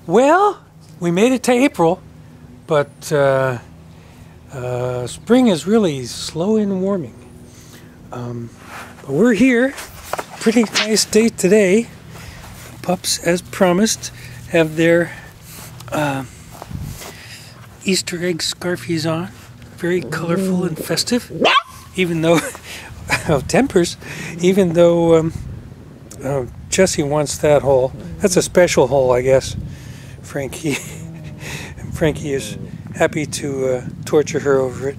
Well, we made it to April, but spring is really slow in warming. But we're here. Pretty nice day today. The pups, as promised, have their Easter egg scarfies on. Very colorful and festive. Even though, tempers, even though Jessie wants that hole. That's a special hole, I guess. Frankie is happy to torture her over it.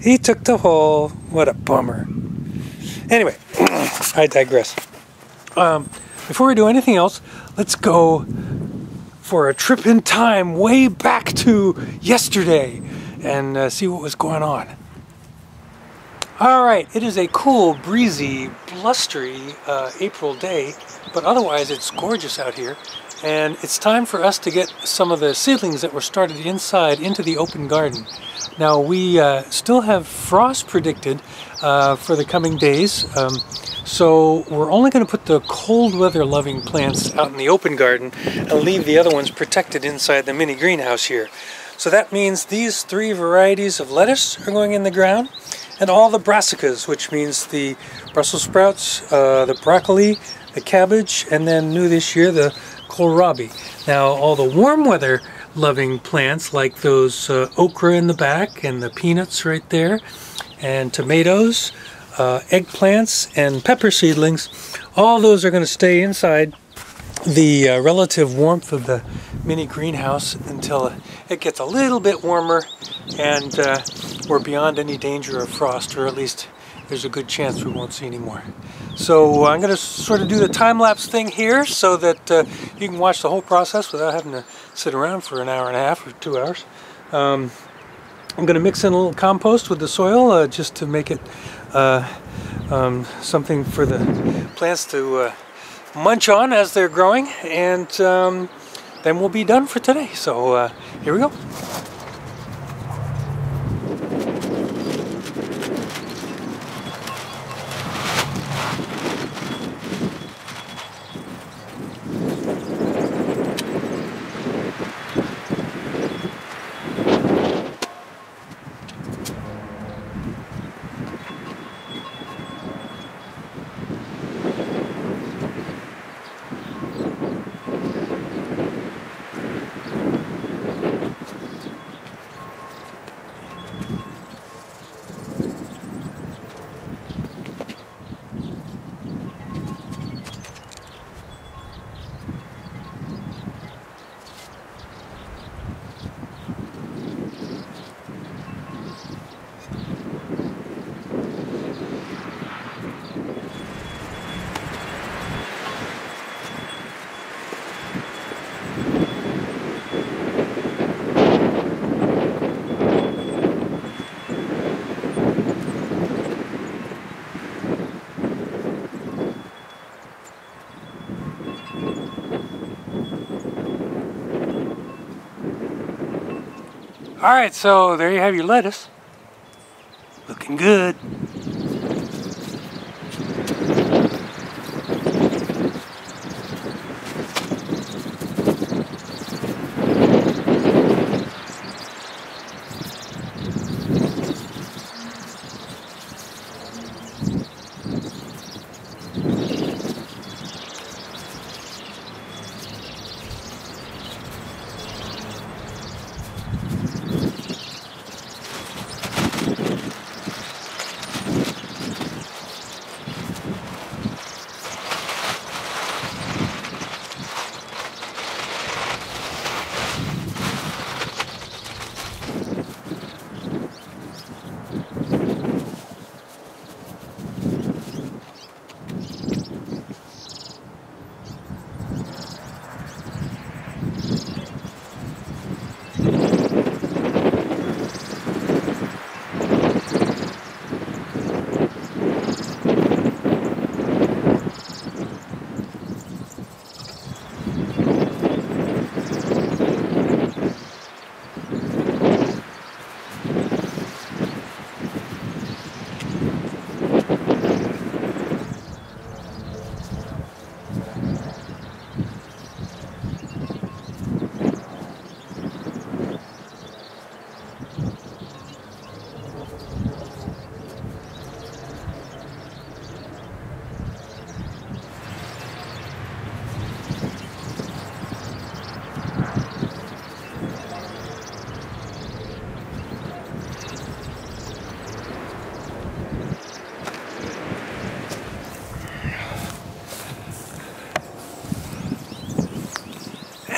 He took the hole. What a bummer. Anyway, I digress. Before we do anything else, let's go for a trip in time way back to yesterday and see what was going on. Alright, it is a cool, breezy, blustery April day, but otherwise it's gorgeous out here. And it's time for us to get some of the seedlings that were started inside into the open garden. Now we still have frost predicted for the coming days, so we're only going to put the cold weather loving plants out in the open garden and leave the other ones protected inside the mini greenhouse here. So that means these 3 varieties of lettuce are going in the ground, and all the brassicas, which means the Brussels sprouts, the broccoli, the cabbage, and then new this year, the kohlrabi. Now all the warm weather loving plants like those okra in the back and the peanuts right there, and tomatoes, eggplants, and pepper seedlings, all those are going to stay inside the relative warmth of the mini greenhouse until it gets a little bit warmer and we're beyond any danger of frost, or at least there's a good chance we won't see any more. So I'm going to sort of do the time-lapse thing here so that you can watch the whole process without having to sit around for an hour and a half or 2 hours. I'm going to mix in a little compost with the soil just to make it something for the plants to munch on as they're growing, and then we'll be done for today. So here we go. Alright, so there you have your lettuce. Looking good.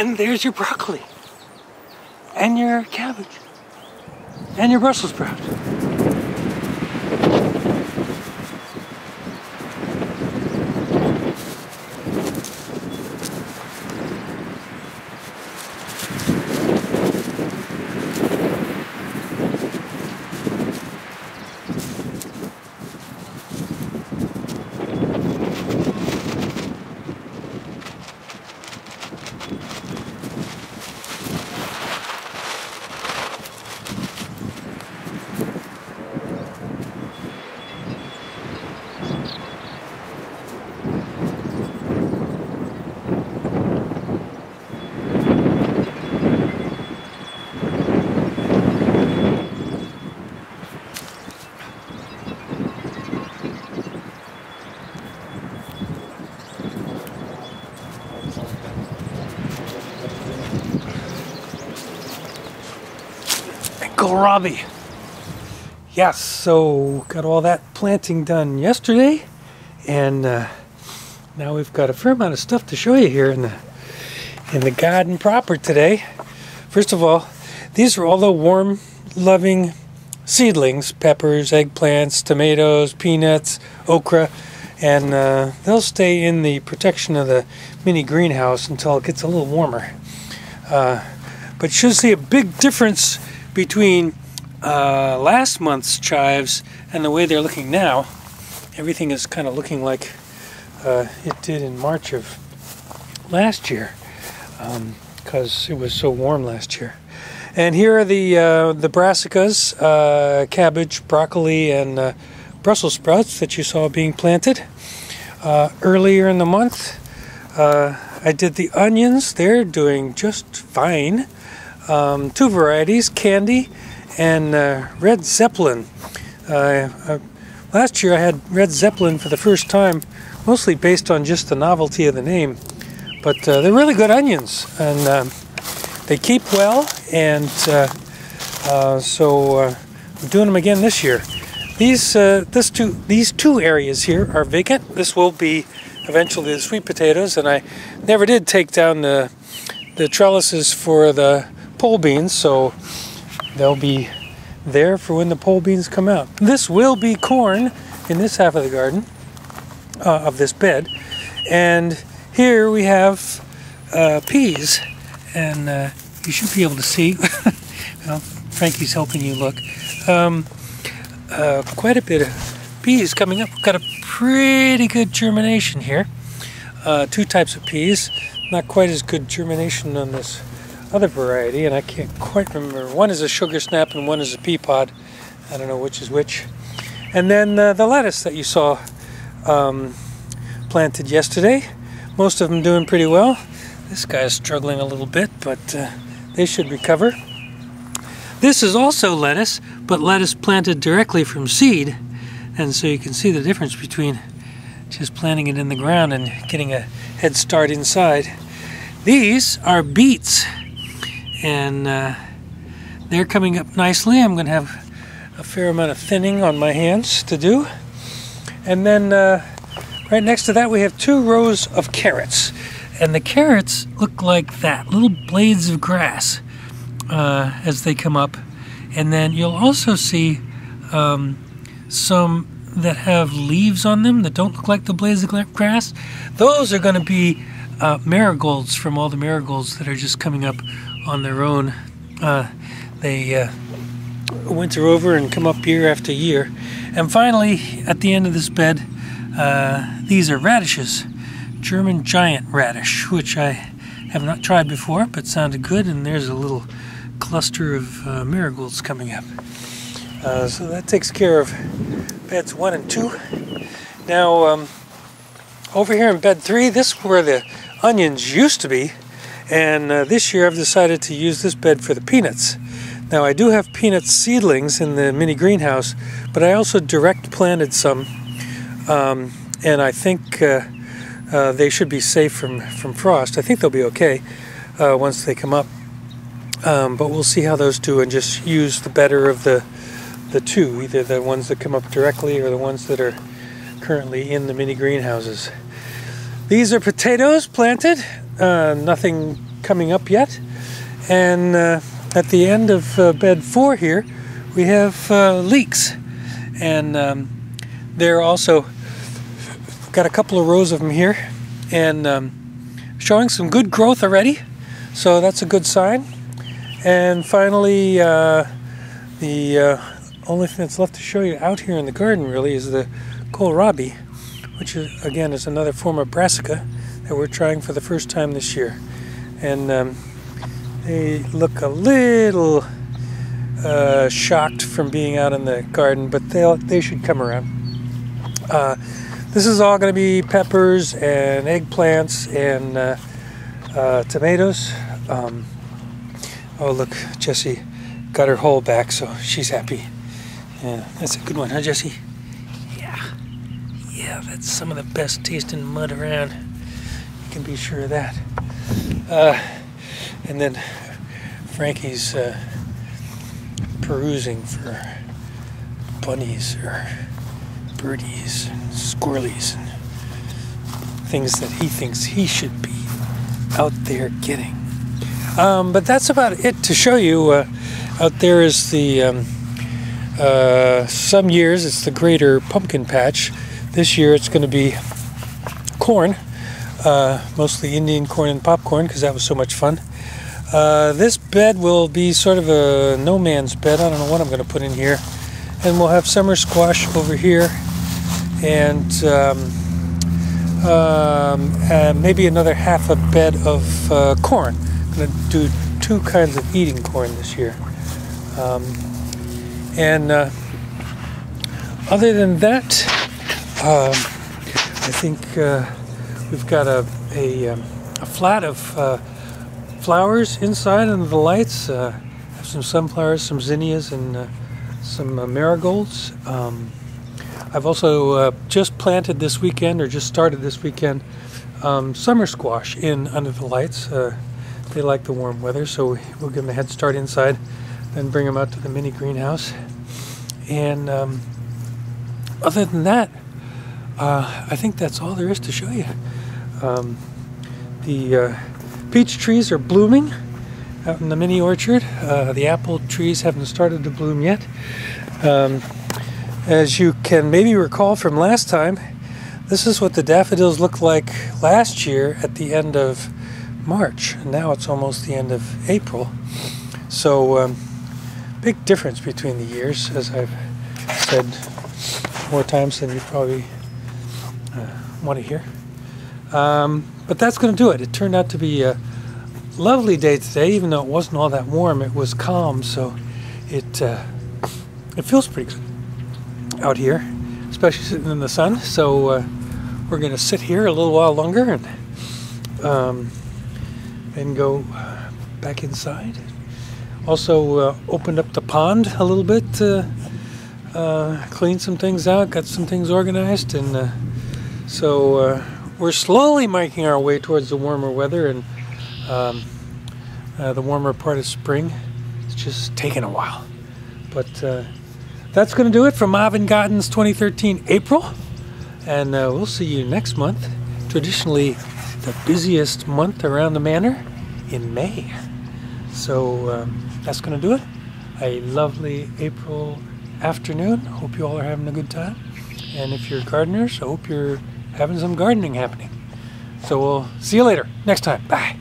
And there's your broccoli. And your cabbage. And your Brussels sprout. Kohlrabi. Yes, so got all that planting done yesterday, and now we've got a fair amount of stuff to show you here in the garden proper today. First of all, these are all the warm-loving seedlings: peppers, eggplants, tomatoes, peanuts, okra, and they'll stay in the protection of the mini greenhouse until it gets a little warmer. But you should see a big difference between last month's chives and the way they're looking now. Everything is kind of looking like it did in March of last year, because it was so warm last year. And here are the brassicas, cabbage, broccoli, and Brussels sprouts that you saw being planted. Earlier in the month, I did the onions. They're doing just fine. Two varieties, Candy and Red Zeppelin. Last year I had Red Zeppelin for the first time, mostly based on just the novelty of the name. But they're really good onions, and they keep well, and so I'm doing them again this year. These two areas here are vacant. This will be eventually the sweet potatoes, and I never did take down the trellises for the pole beans, so they'll be there for when the pole beans come out. This will be corn in this half of the garden, of this bed, and here we have peas, and you should be able to see. Well, Frankie's helping you look. Quite a bit of peas coming up. We've got a pretty good germination here. Two types of peas. Not quite as good germination on this other variety, and I can't quite remember. One is a sugar snap and one is a pea pod. I don't know which is which. And then the lettuce that you saw planted yesterday. Most of them doing pretty well. This guy's struggling a little bit, but they should recover. This is also lettuce, but lettuce planted directly from seed, and so you can see the difference between just planting it in the ground and getting a head start inside. These are beets, and they're coming up nicely. I'm going to have a fair amount of thinning on my hands to do. And then right next to that we have 2 rows of carrots, and the carrots look like that, little blades of grass as they come up. And then you'll also see some that have leaves on them that don't look like the blades of grass. Those are going to be marigolds from all the marigolds that are just coming up on their own. They winter over and come up year after year. And finally, at the end of this bed, these are radishes, German giant radish, which I have not tried before, but sounded good. And there's a little cluster of marigolds coming up. So that takes care of beds 1 and 2. Now, over here in bed 3, this is where the onions used to be, and this year I've decided to use this bed for the peanuts. Now, I do have peanut seedlings in the mini greenhouse, but I also direct planted some, and I think they should be safe from frost. I think they'll be okay once they come up, but we'll see how those do and just use the better of the two, either the ones that come up directly or the ones that are currently in the mini greenhouses. These are potatoes planted, nothing coming up yet. And at the end of bed 4 here, we have leeks. And they're also got a couple of rows of them here, and showing some good growth already. So that's a good sign. And finally, the only thing that's left to show you out here in the garden really is the kohlrabi, which is, again, is another form of brassica that we're trying for the first time this year. And they look a little shocked from being out in the garden, but they should come around. This is all going to be peppers and eggplants and tomatoes. Oh, look, Jessie got her hole back, so she's happy. Yeah, that's a good one, huh, Jessie? Yeah, that's some of the best tasting mud around. You can be sure of that. And then Frankie's perusing for bunnies or birdies and squirrelies and things that he thinks he should be out there getting. But that's about it to show you. Out there is the some years it's the greater pumpkin patch. This year it's going to be corn, mostly Indian corn and popcorn, because that was so much fun. This bed will be sort of a no man's bed. I don't know what I'm going to put in here. And we'll have summer squash over here, and maybe another half a bed of corn. I'm going to do 2 kinds of eating corn this year. Other than that, I think we've got a flat of flowers inside under the lights. Have some sunflowers, some zinnias, and some marigolds. I've also just planted this weekend, or just started this weekend, summer squash in under the lights. They like the warm weather, so we'll give them a head start inside, then bring them out to the mini greenhouse. And other than that, I think that's all there is to show you. The peach trees are blooming out in the mini orchard. The apple trees haven't started to bloom yet. As you can maybe recall from last time, this is what the daffodils looked like last year at the end of March. And now it's almost the end of April. So big difference between the years, as I've said more times than you probably want to hear. But that's going to do it. It turned out to be a lovely day today, even though it wasn't all that warm. It was calm, so it feels pretty good out here, especially sitting in the sun. So we're going to sit here a little while longer and go back inside. Also opened up the pond a little bit, cleaned some things out, got some things organized, and so we're slowly making our way towards the warmer weather and the warmer part of spring. It's just taking a while. But that's going to do it for Marvin Garden's 2013 April. And we'll see you next month. Traditionally the busiest month around the manor in May. So that's going to do it. A lovely April afternoon. Hope you all are having a good time. And if you're gardeners, I hope you're having some gardening happening. So we'll see you later next time. Bye.